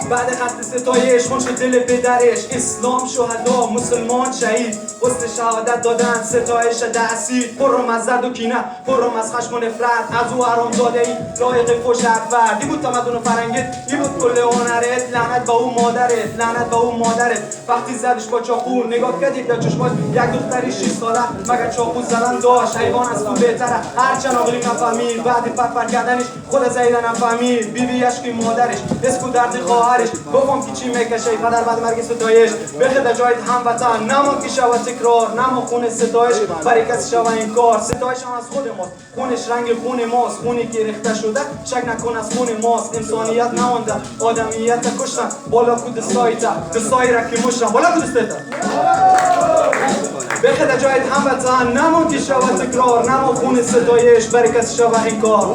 بعد قتل ستایش خون شد دل پدرش. اسلام شهدا، مسلمان شهید، حسن شهادت دادن ستایش دستی. پرم از درد و کینه، پرم از خشم و نفرت، از او حرام زاده ای لایق فوش حرفت. این بود تمدن و فرنگت، این بود کل هنرت. لعنت به اون مادرت، لعنت به اون مادرت. وقتی زدش با چاقو نگاه کردی در چشمات یک دختری 6 ساله، مگر چاقو زدن داشت؟ حیوان از تو بهتره هرچند عقلی نفهمید. بعد پرپر کردنش خود زیدن نفهمید. بیبی اشکی مادرش، اسکو درد خواهرش. گفتم که چی میکشه پدر بعد مرگ ستایش. بخدا جایت هموطن، نما که شود تکرار، نما خون ستایش برای کسی شود این کار. ستایش هم از خود ماست، خونش رنگ خون ماست. خونی که ریخته شده شک نکن از خون ماست. انسانیت نمانده، آدمیت کشتن. بالا کو دستایی را که مشتن. بالا کو دستایتا بخدا جایت هموطن، نما که شود تکرار، نما خون ستایش برای کسی شود این کار.